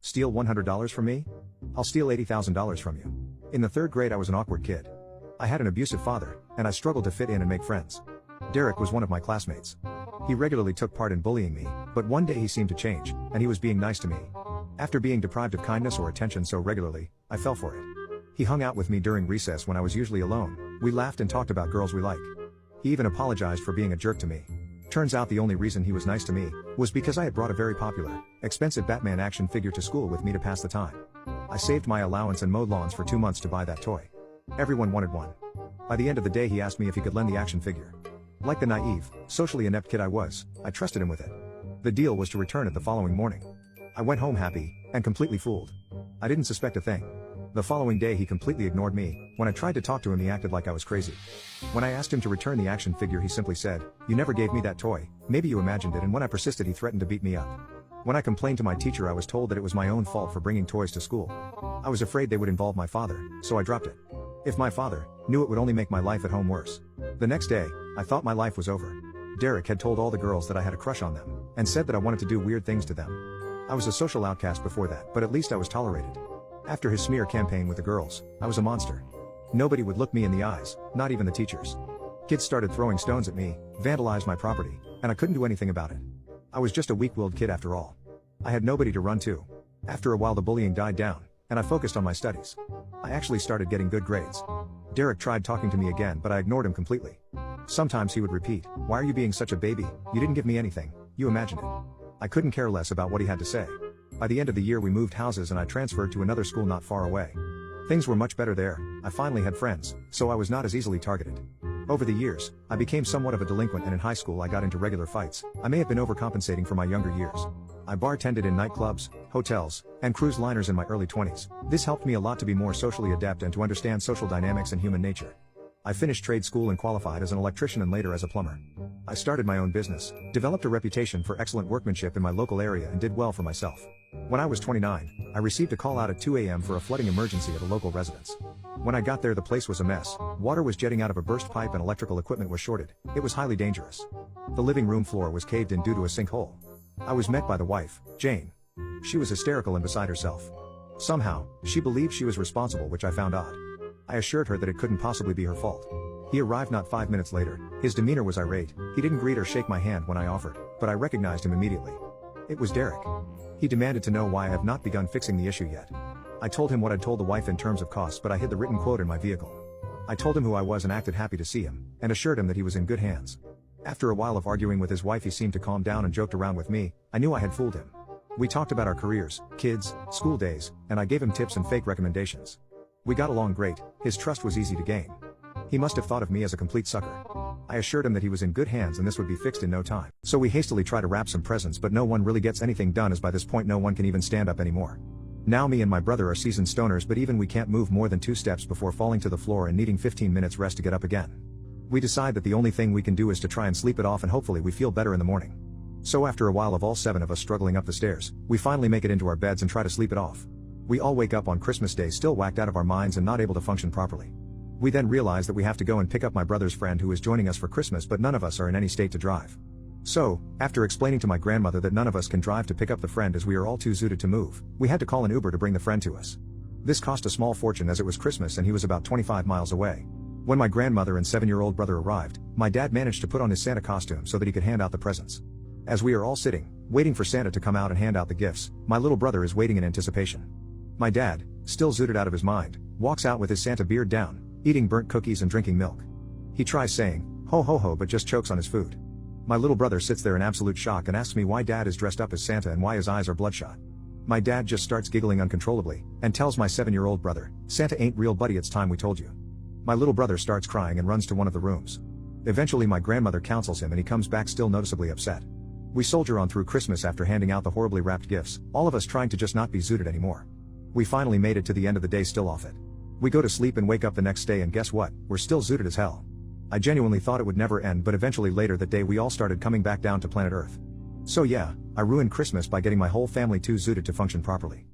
Steal $100 from me? I'll steal $80,000 from you. In the third grade I was an awkward kid. I had an abusive father, and I struggled to fit in and make friends. Derek was one of my classmates. He regularly took part in bullying me, but one day he seemed to change, and he was being nice to me. After being deprived of kindness or attention so regularly, I fell for it. He hung out with me during recess when I was usually alone. We laughed and talked about girls we like. He even apologized for being a jerk to me. Turns out the only reason he was nice to me was because I had brought a very popular, expensive Batman action figure to school with me to pass the time. I saved my allowance and mowed lawns for 2 months to buy that toy. Everyone wanted one. By the end of the day he asked me if he could lend the action figure. Like the naive, socially inept kid I was, I trusted him with it. The deal was to return it the following morning. I went home happy, and completely fooled. I didn't suspect a thing. The following day he completely ignored me. When I tried to talk to him he acted like I was crazy. When I asked him to return the action figure he simply said, "You never gave me that toy, maybe you imagined it," and when I persisted he threatened to beat me up. When I complained to my teacher I was told that it was my own fault for bringing toys to school. I was afraid they would involve my father, so I dropped it. If my father knew, it would only make my life at home worse. The next day, I thought my life was over. Derek had told all the girls that I had a crush on them, and said that I wanted to do weird things to them. I was a social outcast before that, but at least I was tolerated. After his smear campaign with the girls, I was a monster. Nobody would look me in the eyes, not even the teachers. Kids started throwing stones at me, vandalized my property, and I couldn't do anything about it. I was just a weak-willed kid after all. I had nobody to run to. After a while the bullying died down, and I focused on my studies. I actually started getting good grades. Derek tried talking to me again, but I ignored him completely. Sometimes he would repeat, "Why are you being such a baby? You didn't give me anything, you imagined it." I couldn't care less about what he had to say. By the end of the year we moved houses and I transferred to another school not far away. Things were much better there. I finally had friends, so I was not as easily targeted. Over the years, I became somewhat of a delinquent, and in high school I got into regular fights. I may have been overcompensating for my younger years. I bartended in nightclubs, hotels, and cruise liners in my early 20s. This helped me a lot to be more socially adept and to understand social dynamics and human nature. I finished trade school and qualified as an electrician and later as a plumber. I started my own business, developed a reputation for excellent workmanship in my local area and did well for myself. When I was 29, I received a call out at 2 a.m. for a flooding emergency at a local residence. When I got there the place was a mess. Water was jetting out of a burst pipe and electrical equipment was shorted. It was highly dangerous. The living room floor was caved in due to a sinkhole. I was met by the wife, Jane. She was hysterical and beside herself. Somehow, she believed she was responsible, which I found odd. I assured her that it couldn't possibly be her fault. He arrived not 5 minutes later. His demeanor was irate. He didn't greet or shake my hand when I offered, but I recognized him immediately. It was Derek. He demanded to know why I have not begun fixing the issue yet. I told him what I'd told the wife in terms of costs, but I hid the written quote in my vehicle. I told him who I was and acted happy to see him, and assured him that he was in good hands. After a while of arguing with his wife he seemed to calm down and joked around with me. I knew I had fooled him. We talked about our careers, kids, school days, and I gave him tips and fake recommendations. We got along great. His trust was easy to gain. He must have thought of me as a complete sucker. I assured him that he was in good hands and this would be fixed in no time. So we hastily try to wrap some presents, but no one really gets anything done, as by this point no one can even stand up anymore. Now me and my brother are seasoned stoners, but even we can't move more than 2 steps before falling to the floor and needing 15 minutes rest to get up again. We decide that the only thing we can do is to try and sleep it off, and hopefully we feel better in the morning. So after a while of all 7 of us struggling up the stairs, we finally make it into our beds and try to sleep it off. We all wake up on Christmas Day still whacked out of our minds and not able to function properly. We then realize that we have to go and pick up my brother's friend who is joining us for Christmas, but none of us are in any state to drive. So, after explaining to my grandmother that none of us can drive to pick up the friend as we are all too zooted to move, we had to call an Uber to bring the friend to us. This cost a small fortune as it was Christmas and he was about 25 miles away. When my grandmother and 7-year-old brother arrived, my dad managed to put on his Santa costume so that he could hand out the presents. As we are all sitting, waiting for Santa to come out and hand out the gifts, my little brother is waiting in anticipation. My dad, still zooted out of his mind, walks out with his Santa beard down, eating burnt cookies and drinking milk. He tries saying, "Ho ho ho," but just chokes on his food. My little brother sits there in absolute shock and asks me why dad is dressed up as Santa and why his eyes are bloodshot. My dad just starts giggling uncontrollably, and tells my 7-year-old brother, "Santa ain't real, buddy, it's time we told you." My little brother starts crying and runs to one of the rooms. Eventually my grandmother counsels him and he comes back still noticeably upset. We soldier on through Christmas after handing out the horribly wrapped gifts, all of us trying to just not be zooted anymore. We finally made it to the end of the day still off it. We go to sleep and wake up the next day and guess what, we're still zooted as hell. I genuinely thought it would never end, but eventually later that day we all started coming back down to planet Earth. So yeah, I ruined Christmas by getting my whole family too zooted to function properly.